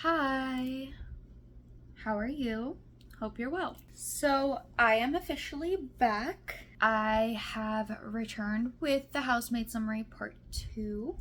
Hi, how are you? Hope you're well. So, I am officially back. I have returned with the Housemaid Summary Part 2.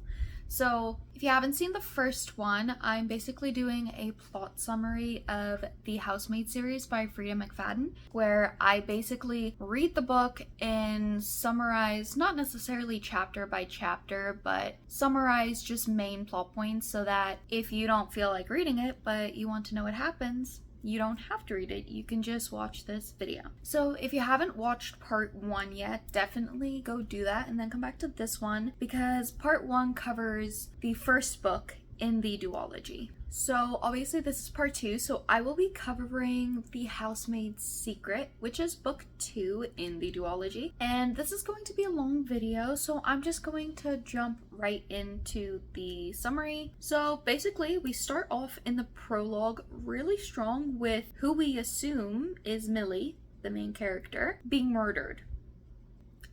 So, if you haven't seen the first one, I'm basically doing a plot summary of the Housemaid series by Freida McFadden, where I basically read the book and summarize, not necessarily chapter by chapter, but summarize just main plot points so that if you don't feel like reading it, but you want to know what happens, you don't have to read it, you can just watch this video. So if you haven't watched part 1 yet, definitely go do that and then come back to this one because part 1 covers the first book in the duology. So obviously this is part 2, so I will be covering The Housemaid's Secret, which is book 2 in the duology. And this is going to be a long video, so I'm just going to jump right into the summary. So basically we start off in the prologue really strong with who we assume is Millie, the main character, being murdered.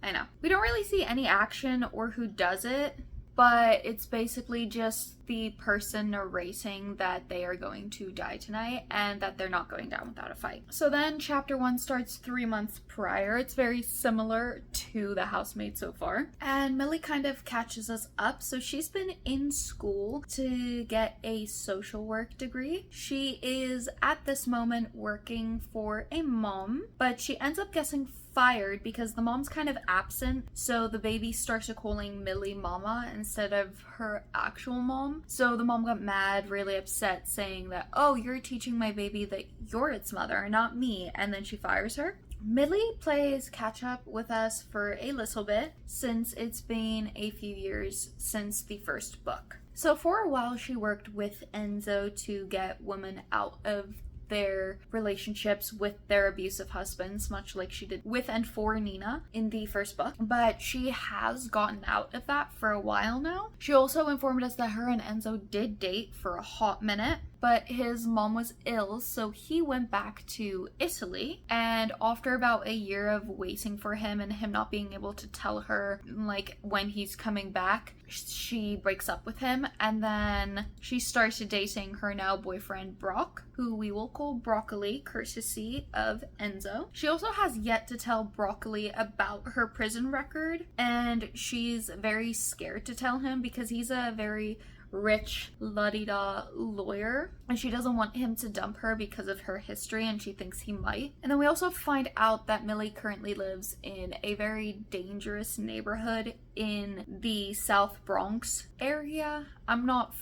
I know. We don't really see any action or who does it, but it's basically just the person narrating that they are going to die tonight and that they're not going down without a fight. So then chapter 1 starts 3 months prior. It's very similar to The Housemaid so far. And Millie kind of catches us up. So she's been in school to get a social work degree. She is at this moment working for a mom, but she ends up getting fired because the mom's kind of absent, so the baby starts calling Millie mama instead of her actual mom. So the mom got mad, really upset, saying that, oh, you're teaching my baby that you're its mother, not me, and then she fires her. Millie plays catch up with us for a little bit since it's been a few years since the first book. So for a while she worked with Enzo to get women out of their relationships with their abusive husbands, much like she did with and for Nina in the first book, but she has gotten out of that for a while now. She also informed us that her and Enzo did date for a hot minute, but his mom was ill, so he went back to Italy, and after about a year of waiting for him and him not being able to tell her like when he's coming back, she breaks up with him, and then she started dating her now boyfriend Brock, who we will call Broccoli, courtesy of Enzo. She also has yet to tell Broccoli about her prison record, and she's very scared to tell him because he's a very rich la-di-da lawyer and she doesn't want him to dump her because of her history, and she thinks he might. And then we also find out that Millie currently lives in a very dangerous neighborhood in the South Bronx area. I'm not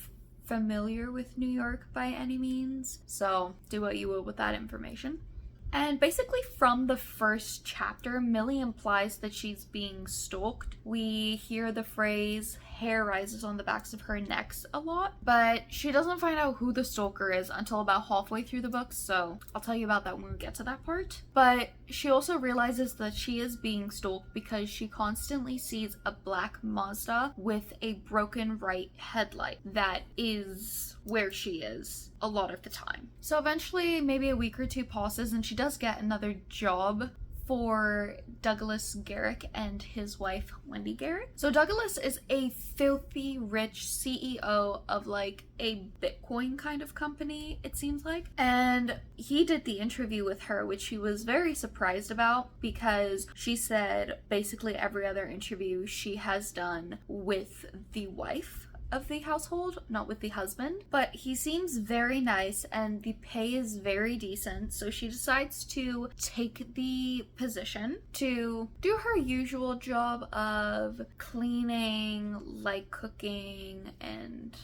familiar with New York by any means, so do what you will with that information. And basically from the first chapter, Millie implies that she's being stalked. We hear the phrase hair rises on the backs of her necks a lot, but she doesn't find out who the stalker is until about halfway through the book, so I'll tell you about that when we get to that part. But she also realizes that she is being stalked because she constantly sees a black Mazda with a broken right headlight that is where she is a lot of the time. So eventually, maybe a week or two passes and she does get another job for Douglas Garrick and his wife Wendy Garrick. So Douglas is a filthy rich CEO of like a Bitcoin kind of company, it seems like, and he did the interview with her, which she was very surprised about because she said basically every other interview she has done with the wife of the household, not with the husband, but he seems very nice and the pay is very decent, so she decides to take the position to do her usual job of cleaning, like cooking and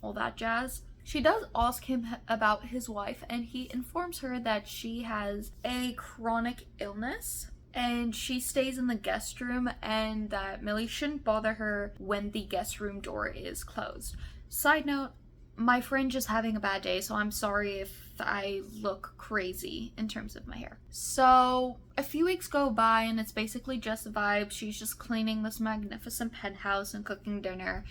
all that jazz. She does ask him about his wife, and he informs her that she has a chronic illness and she stays in the guest room and that Millie shouldn't bother her when the guest room door is closed. Side note, my fringe is having a bad day, so I'm sorry if I look crazy in terms of my hair. So a few weeks go by and it's basically just vibes. She's just cleaning this magnificent penthouse and cooking dinner.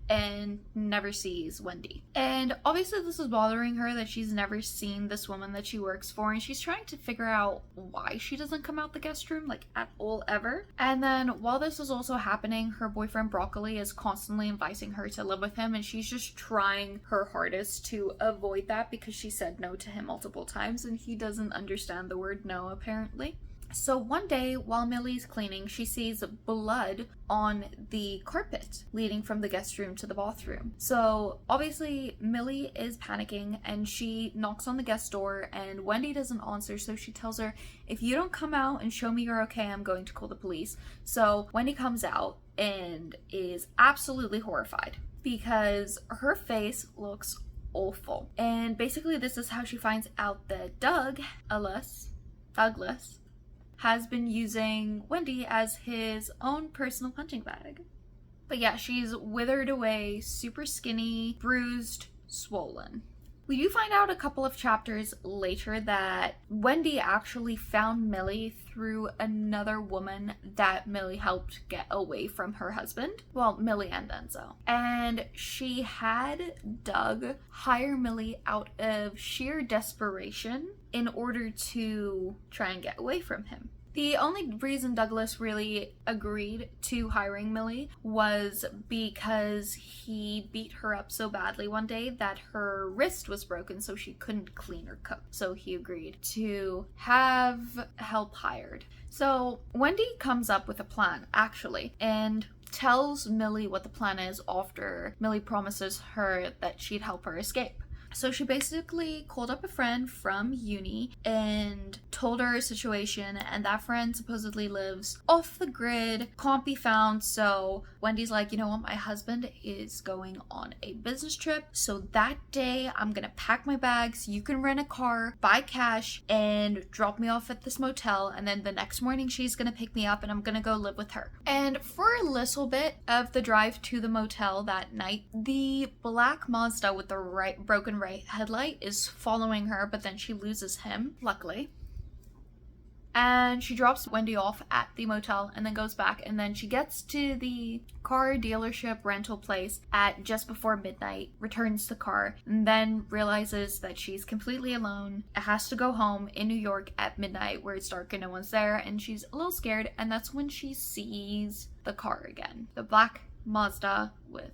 and never sees Wendy. And obviously this is bothering her that she's never seen this woman that she works for, and she's trying to figure out why she doesn't come out the guest room like at all ever. And then while this is also happening, her boyfriend Broccoli is constantly inviting her to live with him, and she's just trying her hardest to avoid that because she said no to him multiple times and he doesn't understand the word no apparently. So one day while Millie's cleaning, she sees blood on the carpet leading from the guest room to the bathroom. So obviously Millie is panicking and she knocks on the guest door, and Wendy doesn't answer, so she tells her, if you don't come out and show me you're okay, I'm going to call the police. So Wendy comes out and is absolutely horrified because her face looks awful. And basically this is how she finds out that Douglas has been using Wendy as his own personal punching bag. But yeah, she's withered away, super skinny, bruised, swollen. We do find out a couple of chapters later that Wendy actually found Millie through another woman that Millie helped get away from her husband. Well, Millie and Enzo. And she had Doug hire Millie out of sheer desperation in order to try and get away from him. The only reason Douglas really agreed to hiring Millie was because he beat her up so badly one day that her wrist was broken, so she couldn't clean or cook. So he agreed to have help hired. So Wendy comes up with a plan, actually, and tells Millie what the plan is after Millie promises her that she'd help her escape. So she basically called up a friend from uni and told her her situation, and that friend supposedly lives off the grid, can't be found. So Wendy's like, you know what, my husband is going on a business trip, so that day I'm gonna pack my bags, you can rent a car, buy cash, and drop me off at this motel, and then the next morning she's gonna pick me up and I'm gonna go live with her. And for a little bit of the drive to the motel that night, the black Mazda with the broken right headlight is following her, but then she loses him, luckily. And she drops Wendy off at the motel and then goes back, and then she gets to the car dealership rental place at just before midnight, returns the car, and then realizes that she's completely alone, has to go home in New York at midnight where it's dark and no one's there, and she's a little scared, and that's when she sees the car again. The black Mazda with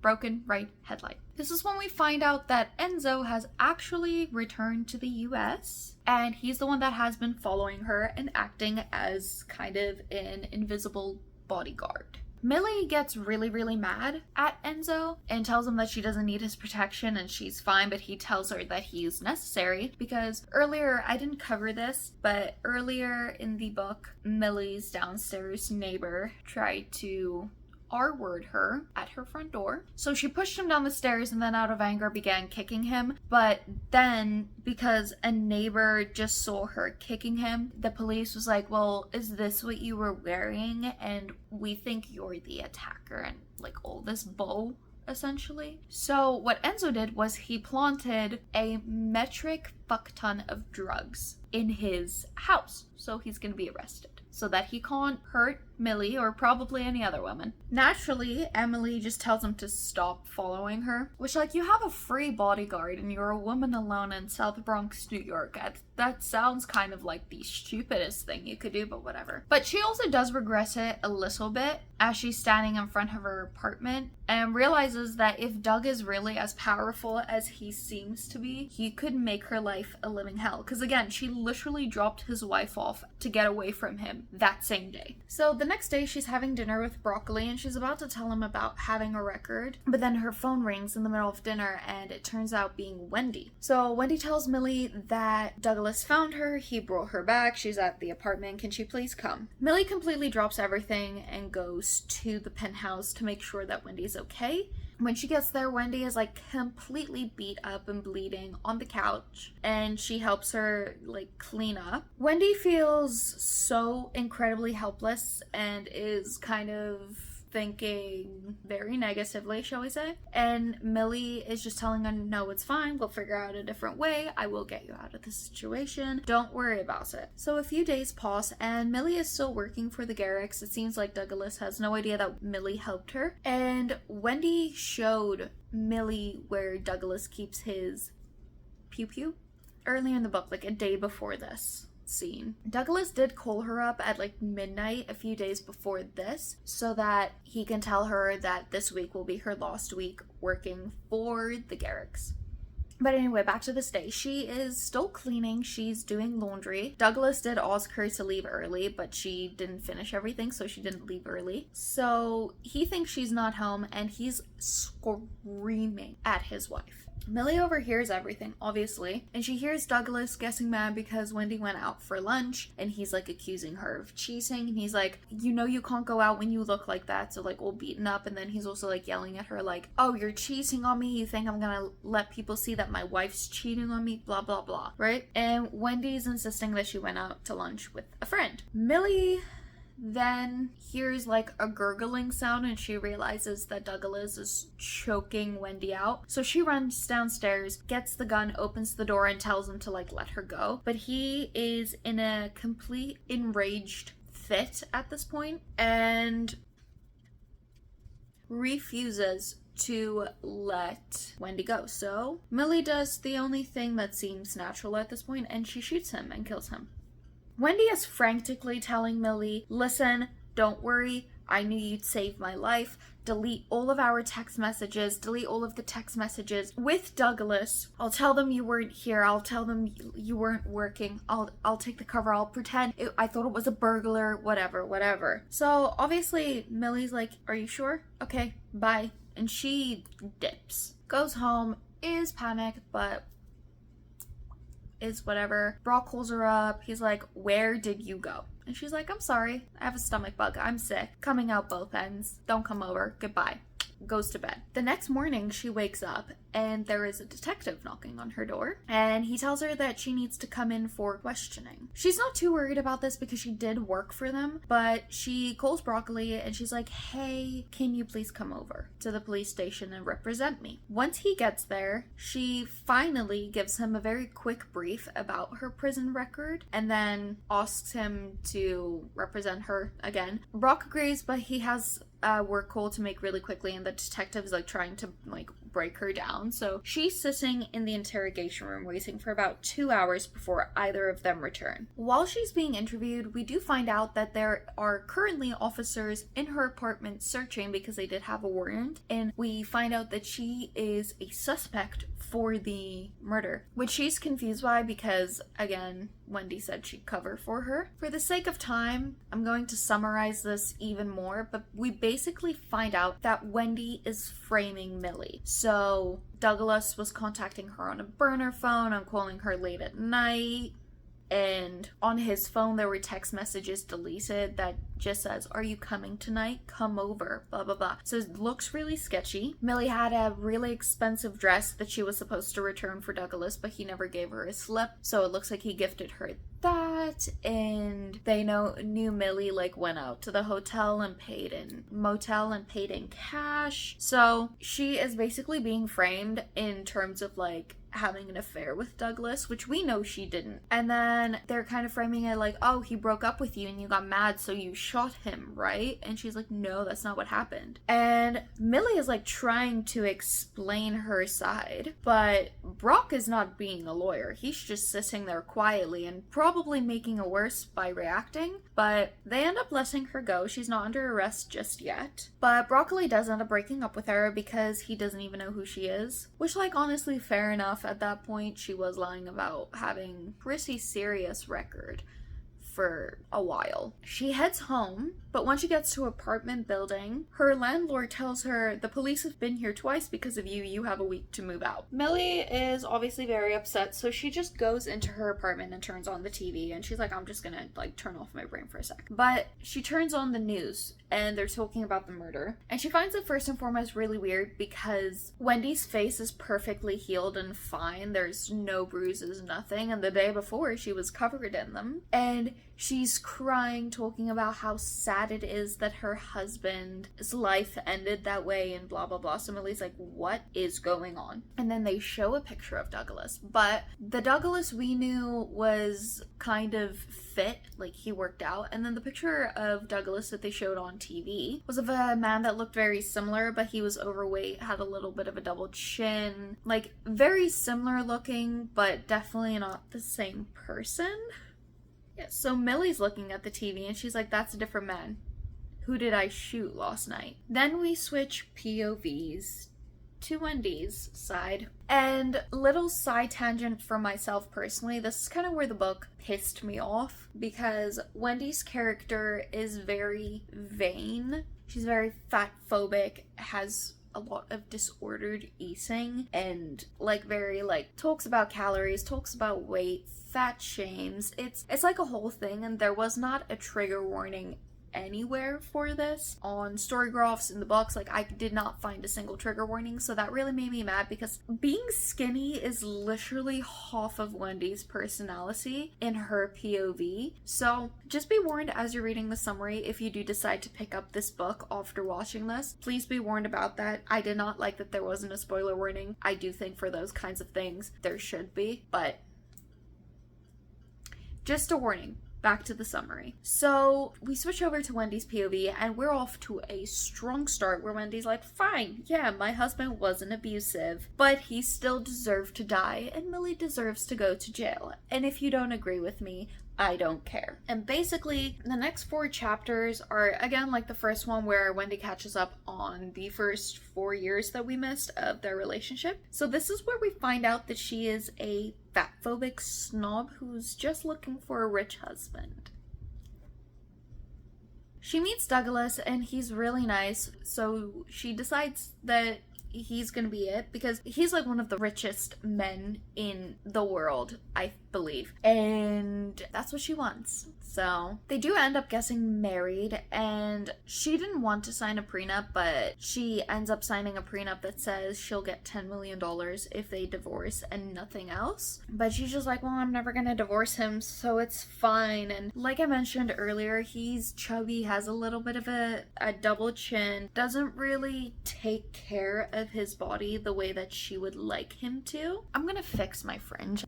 broken right headlight. This is when we find out that Enzo has actually returned to the US, and he's the one that has been following her and acting as kind of an invisible bodyguard. Millie gets really mad at Enzo and tells him that she doesn't need his protection and she's fine, but he tells her that he's necessary because earlier, I didn't cover this, but earlier in the book, Millie's downstairs neighbor tried to R-word her at her front door. So she pushed him down the stairs and then out of anger began kicking him. But then because a neighbor just saw her kicking him, the police was like, well, is this what you were wearing? And we think you're the attacker, and like all this bull, essentially. So what Enzo did was he planted a metric fuck ton of drugs in his house. So he's gonna be arrested so that he can't hurt Millie or probably any other woman. Naturally, Emily just tells him to stop following her, which, like, you have a free bodyguard and you're a woman alone in South Bronx, New York. That sounds kind of like the stupidest thing you could do, but whatever. But she also does regret it a little bit as she's standing in front of her apartment and realizes that if Doug is really as powerful as he seems to be, he could make her life a living hell. Because again, she literally dropped his wife off to get away from him that same day. So the next day she's having dinner with Broccoli and she's about to tell him about having a record, but then her phone rings in the middle of dinner and it turns out being Wendy. So Wendy tells Millie that Douglas found her, he brought her back, she's at the apartment, can she please come? Millie completely drops everything and goes to the penthouse to make sure that Wendy's okay. When she gets there, Wendy is like completely beat up and bleeding on the couch, and she helps her like clean up. Wendy feels so incredibly helpless and is kind of thinking very negatively, shall we say. And Millie is just telling her, no, it's fine. We'll figure out a different way. I will get you out of this situation. Don't worry about it. So a few days pass and Millie is still working for the Garricks. It seems like Douglas has no idea that Millie helped her. And Wendy showed Millie where Douglas keeps his pew-pew earlier in the book, like a day before this scene. Douglas did call her up at like midnight a few days before this so that he can tell her that this week will be her last week working for the Garricks. But anyway, back to this day. She is still cleaning. She's doing laundry. Douglas did ask her to leave early, but she didn't finish everything, so she didn't leave early. So he thinks she's not home, and he's screaming at his wife. Millie overhears everything, obviously, and she hears Douglas getting mad because Wendy went out for lunch, and he's like accusing her of cheating, and he's like, you know you can't go out when you look like that, so like all beaten up. And then he's also like yelling at her like, oh, you're cheating on me, you think I'm gonna let people see that my wife's cheating on me, blah blah blah, right? And Wendy's insisting that she went out to lunch with a friend. Millie then hears like a gurgling sound and she realizes that Douglas is choking Wendy out. So she runs downstairs, gets the gun, opens the door, and tells him to like let her go. But he is in a complete enraged fit at this point and refuses to let Wendy go. So Millie does the only thing that seems natural at this point, and she shoots him and kills him. Wendy is frantically telling Millie, listen, don't worry, I knew you'd save my life. Delete all of our text messages, delete all of the text messages with Douglas. I'll tell them you weren't here. I'll tell them you weren't working. I'll take the cover. I'll pretend I thought it was a burglar, whatever. So obviously Millie's like, are you sure? Okay, bye. And she dips. Goes home, is panicked, but is whatever. Brock calls her up. He's like, where did you go? And she's like, I'm sorry. I have a stomach bug. I'm sick. Coming out both ends. Don't come over. Goodbye. Goes to bed. The next morning, she wakes up and there is a detective knocking on her door, and he tells her that she needs to come in for questioning. She's not too worried about this because she did work for them, but she calls Broccoli and she's like, hey, can you please come over to the police station and represent me? Once he gets there, she finally gives him a very quick brief about her prison record and then asks him to represent her again. Brock agrees, but he has a work call to make really quickly, and the detective is like trying to like break her down. So she's sitting in the interrogation room waiting for about 2 hours before either of them return. While she's being interviewed, we do find out that there are currently officers in her apartment searching because they did have a warrant, and we find out that she is a suspect for the murder, which she's confused by because, again, Wendy said she'd cover for her. For the sake of time, I'm going to summarize this even more, but we basically find out that Wendy is framing Millie. So Douglas was contacting her on a burner phone and calling her late at night, and on his phone there were text messages deleted that just says, are you coming tonight? Come over, blah blah blah. So it looks really sketchy. Millie had a really expensive dress that she was supposed to return for Douglas, but he never gave her a slip, so it looks like he gifted her that. And they knew Millie like went out to the hotel and paid in motel and paid in cash. So she is basically being framed in terms of like having an affair with Douglas, which we know she didn't. And then they're kind of framing it like, oh, he broke up with you and you got mad so you shot him, right? And she's like, no, that's not what happened. And Millie is like trying to explain her side, but Brock is not being a lawyer. He's just sitting there quietly and probably making it worse by reacting, but they end up letting her go. She's not under arrest just yet. But Broccoli does end up breaking up with her because he doesn't even know who she is, which, like, honestly, fair enough. At that point, she was lying about having a pretty serious record for a while. She heads home, but when she gets to her apartment building, her landlord tells her, the police have been here twice because of you. You have a week to move out. Millie is obviously very upset, so she just goes into her apartment and turns on the TV, and she's like, I'm just gonna like turn off my brain for a sec. But she turns on the news and they're talking about the murder, and she finds it first and foremost really weird because Wendy's face is perfectly healed and fine. There's no bruises, nothing, and the day before she was covered in them. And she's crying, talking about how sad it is that her husband's life ended that way and blah blah blah. So Millie's like, what is going on? And then they show a picture of Douglas, but the Douglas we knew was kind of fit, like he worked out. And then the picture of Douglas that they showed on TV was of a man that looked very similar, but he was overweight, had a little bit of a double chin, like very similar looking, but definitely not the same person. Yeah, so Millie's looking at the TV and she's like, that's a different man. Who did I shoot last night? Then we switch POVs to Wendy's side. And little side tangent for myself personally, this is kind of where the book pissed me off, because Wendy's character is very vain. She's very fat phobic, has a lot of disordered eating, and like very like talks about calories, talks about weight, fat shames. It's like a whole thing, and there was not a trigger warning anywhere for this on Storygraphs in the books. Like, I did not find a single trigger warning, so that really made me mad, because being skinny is literally half of Wendy's personality in her POV. So just be warned as you're reading the summary, if you do decide to pick up this book after watching this, please be warned about that. I did not like that there wasn't a spoiler warning. I do think for those kinds of things there should be, but just a warning. Back to the summary. So we switch over to Wendy's POV and we're off to a strong start where Wendy's like, fine, yeah, my husband wasn't abusive, but he still deserved to die and Millie deserves to go to jail. And if you don't agree with me, I don't care. And basically, the next 4 chapters are, again, like the first one where Wendy catches up on the first 4 years that we missed of their relationship. So this is where we find out that she is a fatphobic snob who's just looking for a rich husband. She meets Douglas and he's really nice, so she decides that he's gonna be it, because he's like one of the richest men in the world, I believe, and that's what she wants. So they do end up getting married, and she didn't want to sign a prenup, but she ends up signing a prenup that says she'll get $10 million if they divorce and nothing else. But she's just like, well, I'm never gonna divorce him, so it's fine. And like I mentioned earlier, he's chubby, has a little bit of a double chin, doesn't really take care of his body the way that she would like him to. I'm gonna fix my fringe.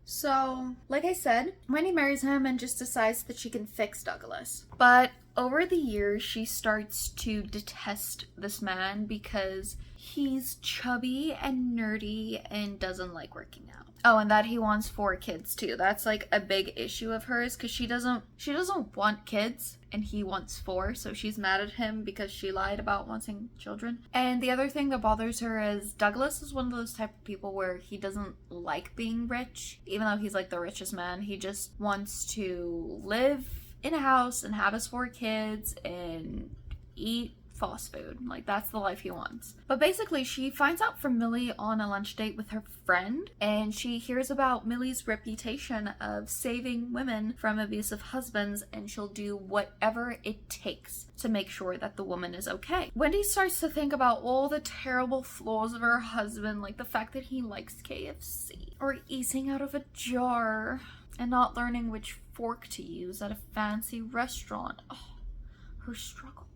So, like I said, Wendy marries him and just decides that she can fix Douglas. But over the years, she starts to detest this man because he's chubby and nerdy and doesn't like working out. Oh, and that he wants 4 kids too. That's like a big issue of hers, because she doesn't want kids and he wants 4, so she's mad at him because she lied about wanting children. And the other thing that bothers her is Douglas is one of those type of people where he doesn't like being rich, even though he's like the richest man. He just wants to live in a house and have his 4 kids and eat fast food. Like, that's the life he wants. But basically, she finds out from Millie on a lunch date with her friend, and she hears about Millie's reputation of saving women from abusive husbands, and she'll do whatever it takes to make sure that the woman is okay. Wendy starts to think about all the terrible flaws of her husband, like the fact that he likes KFC, or eating out of a jar, and not learning which fork to use at a fancy restaurant. Oh, her struggle.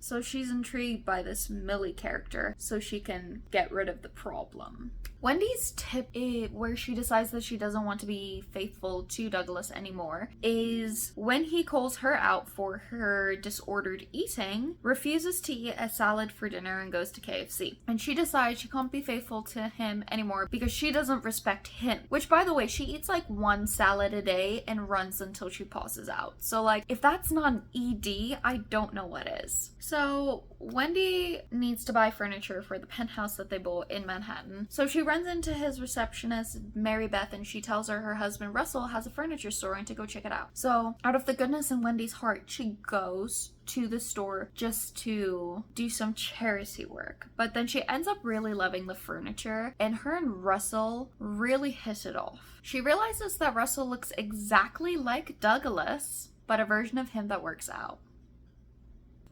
So she's intrigued by this Millie character so she can get rid of the problem. Wendy's tip, where she decides that she doesn't want to be faithful to Douglas anymore, is when he calls her out for her disordered eating, refuses to eat a salad for dinner and goes to KFC. And she decides she can't be faithful to him anymore because she doesn't respect him. Which, by the way, she eats like 1 salad a day and runs until she passes out. So like, if that's not an ED, I don't know what is. So Wendy needs to buy furniture for the penthouse that they bought in Manhattan. So she runs into his receptionist, Mary Beth, and she tells her husband Russell has a furniture store and to go check it out. So out of the goodness in Wendy's heart, she goes to the store just to do some charity work. But then she ends up really loving the furniture, and her and Russell really hit it off. She realizes that Russell looks exactly like Douglas, but a version of him that works out.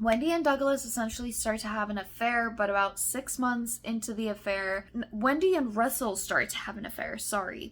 Wendy and Douglas essentially start to have an affair, but about 6 months into the affair, Wendy and Russell start to have an affair,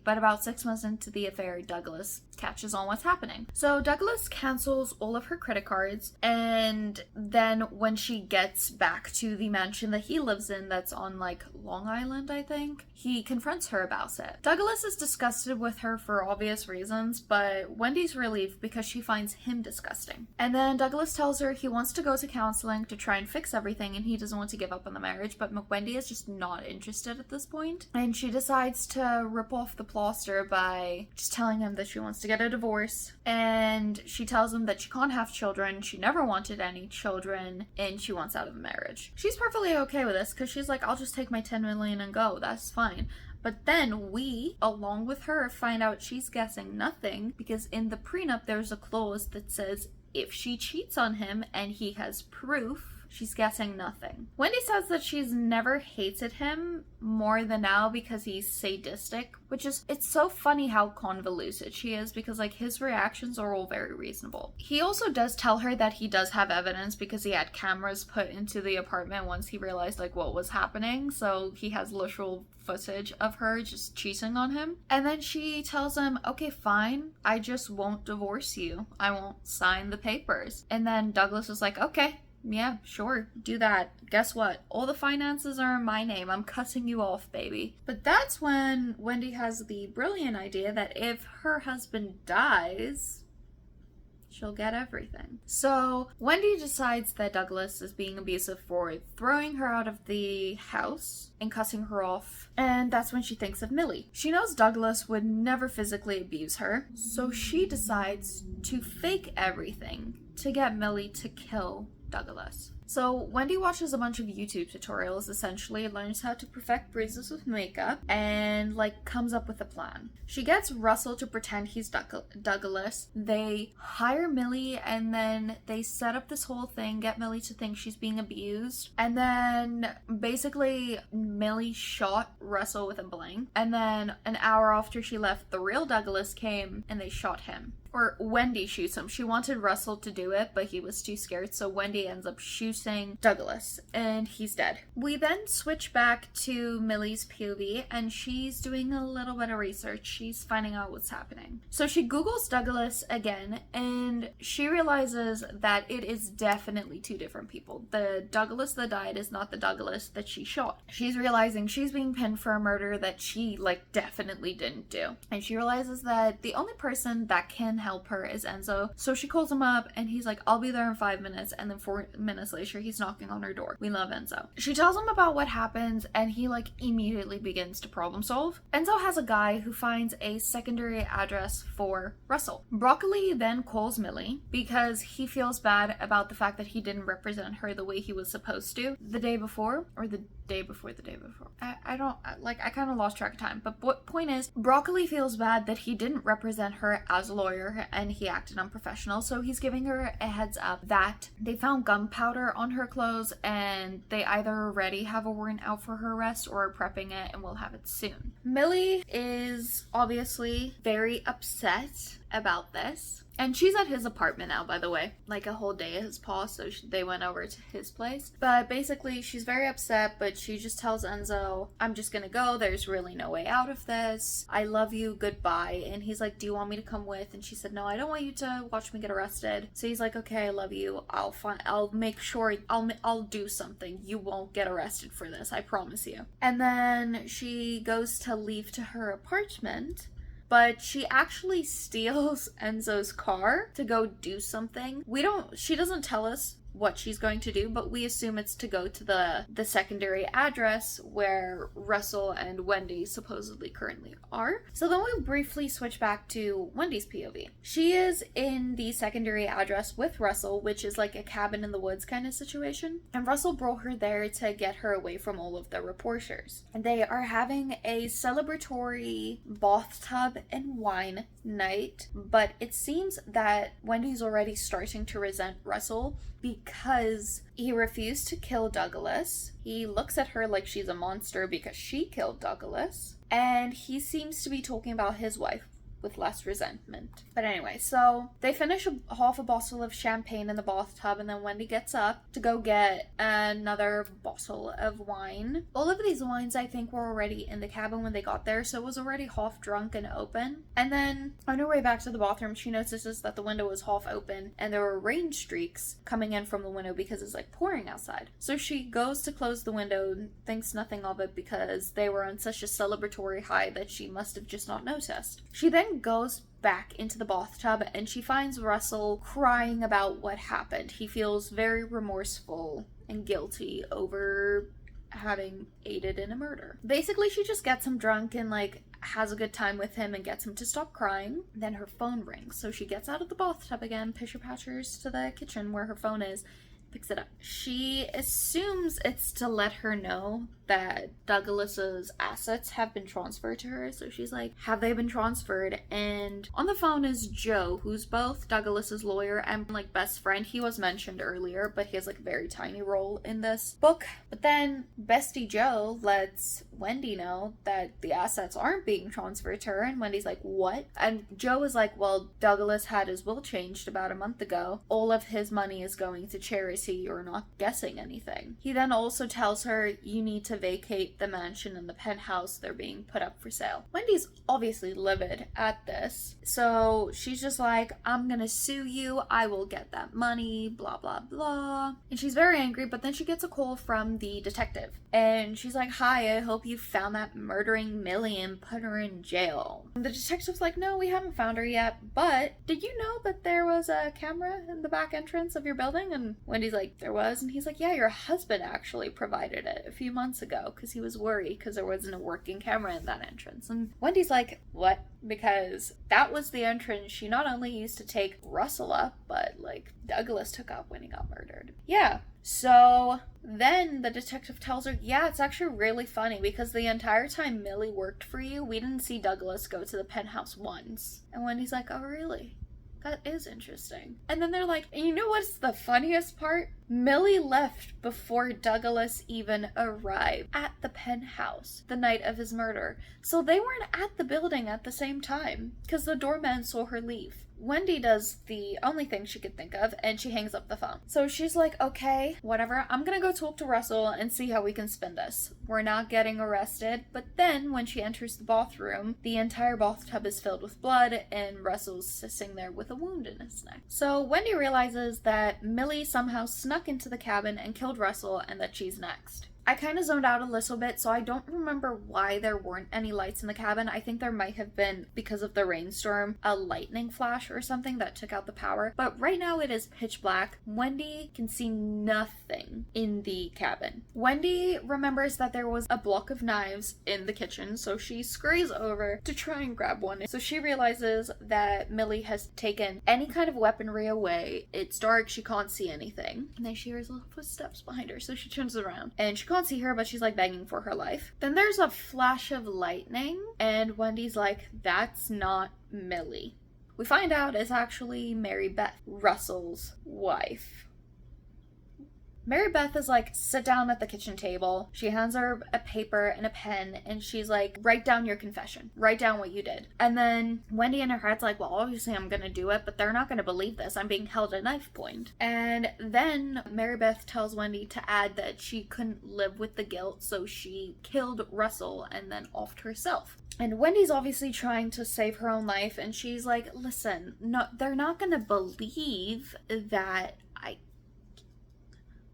but about 6 months into the affair, Douglas catches on what's happening. So Douglas cancels all of her credit cards, and then when she gets back to the mansion that he lives in that's on like Long Island, I think, he confronts her about it. Douglas is disgusted with her for obvious reasons, but Wendy's relieved because she finds him disgusting. And then Douglas tells her he wants to go to counseling to try and fix everything, and he doesn't want to give up on the marriage, but Wendy is just not interested at this point. And she decides to rip off the plaster by just telling him that she wants to get a divorce, and she tells him that she can't have children, she never wanted any children, and she wants out of the marriage. She's perfectly okay with this because she's like, I'll just take my 10 million and go, that's fine. But then we, along with her, find out she's guessing nothing, because in the prenup there's a clause that says if she cheats on him and he has proof, she's guessing nothing. Wendy says that she's never hated him more than now because he's sadistic, which is, it's so funny how convoluted she is, because like his reactions are all very reasonable. He also does tell her that he does have evidence because he had cameras put into the apartment once he realized like what was happening, so he has literal footage of her just cheating on him. And then she tells him, okay, fine, I just won't divorce you, I won't sign the papers. And then Douglas is like, okay, yeah, sure, do that. Guess what? All the finances are in my name. I'm cutting you off, baby. But that's when Wendy has the brilliant idea that if her husband dies, she'll get everything. So Wendy decides that Douglas is being abusive for throwing her out of the house and cutting her off, and that's when she thinks of Millie. She knows Douglas would never physically abuse her, so she decides to fake everything to get Millie to kill Douglas. So Wendy watches a bunch of YouTube tutorials, essentially learns how to perfect bruises with makeup, and like comes up with a plan. She gets Russell to pretend he's Douglas. They hire Millie, and then they set up this whole thing, get Millie to think she's being abused, and then basically Millie shot Russell with a blank, and then an hour after she left, the real Douglas came and they shot him. Or Wendy shoots him. She wanted Russell to do it, but he was too scared, so Wendy ends up shooting Douglas, and he's dead. We then switch back to Millie's POV, and she's doing a little bit of research. She's finding out what's happening. So she Googles Douglas again, and she realizes that it is definitely two different people. The Douglas that died is not the Douglas that she shot. She's realizing she's being pinned for a murder that she, like, definitely didn't do. And she realizes that the only person that can help her is Enzo. So she calls him up, and he's like, I'll be there in 5 minutes, and then 4 minutes later he's knocking on her door. We love Enzo. She tells him about what happens, and he like immediately begins to problem solve. Enzo has a guy who finds a secondary address for Russell. Broccoli then calls Millie because he feels bad about the fact that he didn't represent her the way he was supposed to the day before, or the day before. I kind of lost track of time, but point is, Broccoli feels bad that he didn't represent her as a lawyer and he acted unprofessional, so he's giving her a heads up that they found gunpowder on her clothes and they either already have a warrant out for her arrest or are prepping it and will have it soon. Millie is obviously very upset about this. And she's at his apartment now, by the way. Like, a whole day has passed, so they went over to his place. But basically, she's very upset, but she just tells Enzo, I'm just gonna go. There's really no way out of this. I love you. Goodbye. And he's like, do you want me to come with? And she said, no, I don't want you to watch me get arrested. So he's like, okay, I love you. I'll make sure, I'll do something. You won't get arrested for this. I promise you. And then she goes to leave to her apartment, but she actually steals Enzo's car to go do something. She doesn't tell us what she's going to do, but we assume it's to go to the secondary address where Russell and Wendy supposedly currently are. So then we briefly switch back to Wendy's POV. She is in the secondary address with Russell, which is like a cabin in the woods kind of situation, and Russell brought her there to get her away from all of the reporters. And they are having a celebratory bathtub and wine night, but it seems that Wendy's already starting to resent Russell because he refused to kill Douglas. He looks at her like she's a monster because she killed Douglas. And he seems to be talking about his wife, with less resentment. But anyway, so they finish half a bottle of champagne in the bathtub, and then Wendy gets up to go get another bottle of wine. All of these wines, I think, were already in the cabin when they got there, so it was already half drunk and open. And then on her way back to the bathroom, she notices that the window was half open and there were rain streaks coming in from the window because it's like pouring outside. So she goes to close the window and thinks nothing of it because they were on such a celebratory high that she must have just not noticed. She then goes back into the bathtub and she finds Russell crying about what happened. He feels very remorseful and guilty over having aided in a murder. Basically, she just gets him drunk and like has a good time with him and gets him to stop crying. Then her phone rings, so she gets out of the bathtub again, pisher-patchers to the kitchen where her phone is, picks it up. She assumes it's to let her know that Douglas's assets have been transferred to her. So she's like, have they been transferred? And on the phone is Joe, who's both Douglas's lawyer and like best friend. He was mentioned earlier, but he has like a very tiny role in this book. But then Bestie Joe lets Wendy know that the assets aren't being transferred to her, and Wendy's like, what? And Joe is like, well, Douglas had his will changed about a month ago. All of his money is going to charity. You're not guessing anything. He then also tells her, you need to vacate the mansion and the penthouse. They're being put up for sale. Wendy's obviously livid at this, so she's just like, I'm gonna sue you, I will get that money, blah blah blah. And she's very angry, but then she gets a call from the detective and she's like, hi, I hope you found that murdering Millie and put her in jail. And the detective's like, no, we haven't found her yet, but did you know that there was a camera in the back entrance of your building? And Wendy's like, there was. And he's like, yeah, your husband actually provided it a few months ago because he was worried because there wasn't a working camera in that entrance. And Wendy's like, what? Because that was the entrance she not only used to take Russell up, but like Douglas took up when he got murdered. Yeah. So then the detective tells her, yeah, it's actually really funny because the entire time Millie worked for you, we didn't see Douglas go to the penthouse once. And Wendy's like, oh, really? That is interesting. And then they're like, and you know what's the funniest part? Millie left before Douglas even arrived at the penthouse the night of his murder. So they weren't at the building at the same time because the doorman saw her leave. Wendy does the only thing she could think of, and she hangs up the phone. So she's like, okay, whatever, I'm gonna go talk to Russell and see how we can spin this. We're not getting arrested. But then when she enters the bathroom, the entire bathtub is filled with blood and Russell's sitting there with a wound in his neck. So Wendy realizes that Millie somehow snuck into the cabin and killed Russell and that she's next. I kind of zoned out a little bit, so I don't remember why there weren't any lights in the cabin. I think there might have been, because of the rainstorm, a lightning flash or something that took out the power. But right now it is pitch black. Wendy can see nothing in the cabin. Wendy remembers that there was a block of knives in the kitchen, so she scurries over to try and grab one. So she realizes that Millie has taken any kind of weaponry away. It's dark, she can't see anything. And then she hears little footsteps behind her, so she turns around and she can't see her, but she's like begging for her life. Then there's a flash of lightning and Wendy's like, that's not Millie. We find out it's actually Mary Beth, Russell's wife. Mary Beth is like, sit down at the kitchen table. She hands her a paper and a pen and she's like, write down your confession. Write down what you did. And then Wendy in her heart's like, well, obviously I'm gonna do it, but they're not gonna believe this. I'm being held at knife point. And then Mary Beth tells Wendy to add that she couldn't live with the guilt, so she killed Russell and then offed herself. And Wendy's obviously trying to save her own life, and she's like, listen, no, they're not gonna believe that I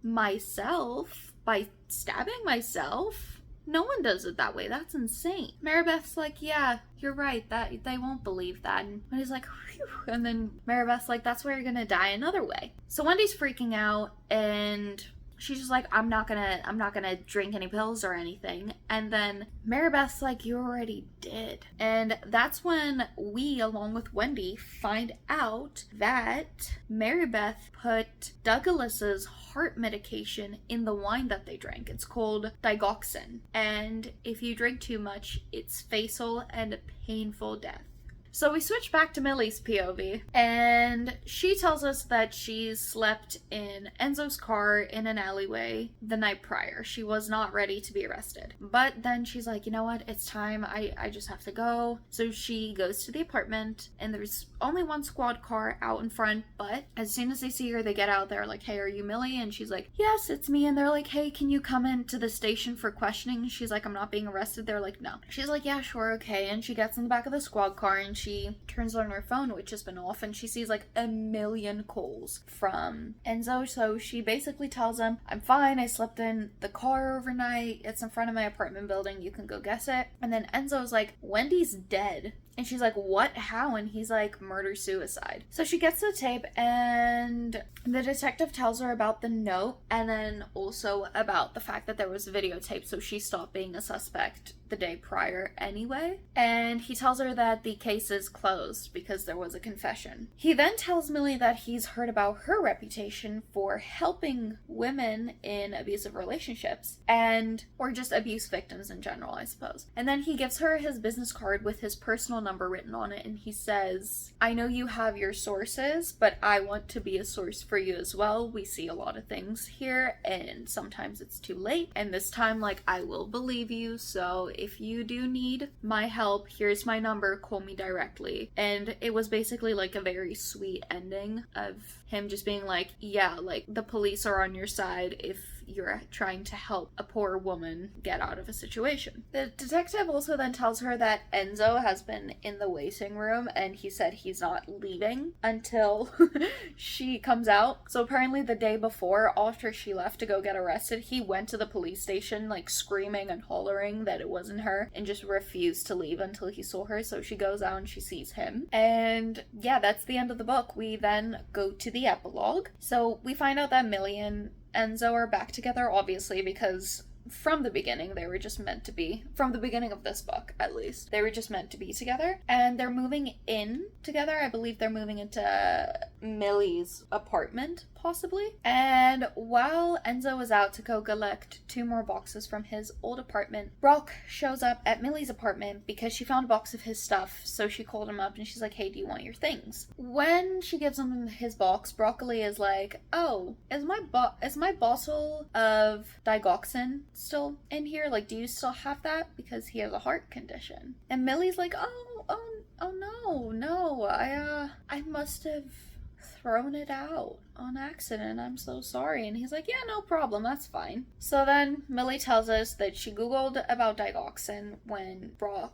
myself by stabbing myself. No one does it that way. That's insane. Maribeth's like, yeah, you're right, that they won't believe that. And Wendy's like, phew. And then Maribeth's like, that's why you're gonna die another way. So Wendy's freaking out and she's just like, I'm not gonna drink any pills or anything. And then Maribeth's like, you already did. And that's when we, along with Wendy, find out that Maribeth put Douglas's heart medication in the wine that they drank. It's called digoxin. And if you drink too much, it's fatal and painful death. So we switch back to Millie's POV, and she tells us that she slept in Enzo's car in an alleyway the night prior. She was not ready to be arrested. But then she's like, you know what, it's time, I just have to go. So she goes to the apartment, and there's only one squad car out in front, but as soon as they see her, they get out. They're like, hey, are you Millie? And she's like, yes, it's me. And they're like, hey, can you come into the station for questioning? She's like, I'm not being arrested. They're like, no. She's like, yeah, sure, okay. And she gets in the back of the squad car, and she turns on her phone, which has been off, and she sees like a million calls from Enzo. So she basically tells him, I'm fine, I slept in the car overnight, it's in front of my apartment building, you can go guess it. And then Enzo's like, Wendy's dead. And she's like, what? How? And he's like, murder-suicide. So she gets the tape, and the detective tells her about the note, and then also about the fact that there was a videotape, so she stopped being a suspect the day prior anyway. And he tells her that the case is closed because there was a confession. He then tells Millie that he's heard about her reputation for helping women in abusive relationships, or just abuse victims in general, I suppose. And then he gives her his business card with his personal number written on it, and he says, I know you have your sources, but I want to be a source for you as well. We see a lot of things here, and sometimes it's too late, and this time, like, I will believe you, so if you do need my help, here's my number, call me directly. And it was basically like a very sweet ending of him just being like, yeah, like, the police are on your side if you're trying to help a poor woman get out of a situation. The detective also then tells her that Enzo has been in the waiting room, and he said he's not leaving until she comes out. So apparently the day before, after she left to go get arrested, he went to the police station like screaming and hollering that it wasn't her, and just refused to leave until he saw her. So she goes out and she sees him. And yeah, that's the end of the book. We then go to the epilogue. So we find out that Millie and Enzo are back together, obviously, because from the beginning they were just meant to be, from the beginning of this book at least, they were just meant to be together. And they're moving in together. I believe they're moving into Millie's apartment, possibly. And while Enzo is out to go collect 2 more boxes from his old apartment, Brock shows up at Millie's apartment because she found a box of his stuff. So she called him up and she's like, hey, do you want your things? When she gives him his box, Broccoli is like, oh, is my bottle of digoxin still in here? Like, do you still have that? Because he has a heart condition. And Millie's like, oh no, I must have thrown it out on accident. I'm so sorry. And he's like, yeah, no problem, that's fine. So then Millie tells us that she googled about digoxin when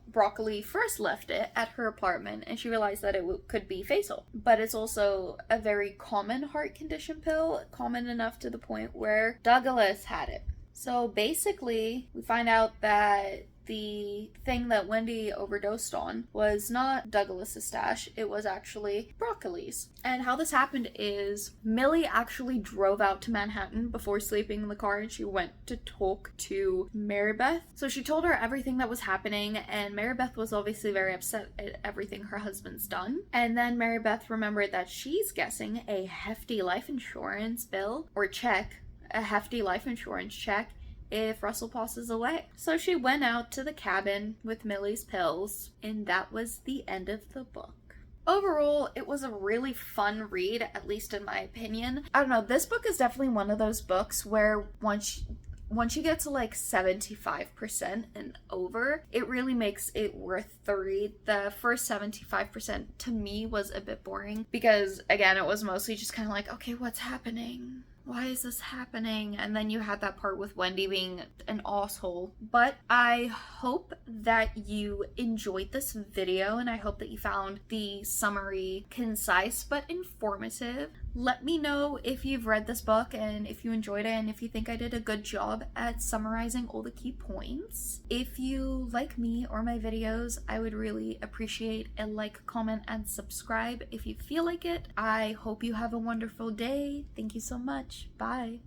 Broccoli first left it at her apartment, and she realized that it could be fatal. But it's also a very common heart condition pill, common enough to the point where Douglas had it. So basically, we find out that the thing that Wendy overdosed on was not Douglas's stash, it was actually Broccoli's. And how this happened is Millie actually drove out to Manhattan before sleeping in the car, and she went to talk to Marybeth. So she told her everything that was happening, and Marybeth was obviously very upset at everything her husband's done. And then Marybeth remembered that she's guessing a hefty life insurance bill, or check, a hefty life insurance check, if Russell passes away. So she went out to the cabin with Millie's pills, and that was the end of the book. Overall, it was a really fun read, at least in my opinion. I don't know, this book is definitely one of those books where once you get to like 75% and over, it really makes it worth the read. The first 75% to me was a bit boring because, again, it was mostly just kind of like, okay, what's happening? Why is this happening? And then you had that part with Wendy being an asshole. But I hope that you enjoyed this video, and I hope that you found the summary concise but informative. Let me know if you've read this book and if you enjoyed it, and if you think I did a good job at summarizing all the key points. If you like me or my videos, I would really appreciate a like, comment, and subscribe if you feel like it. I hope you have a wonderful day. Thank you so much. Bye.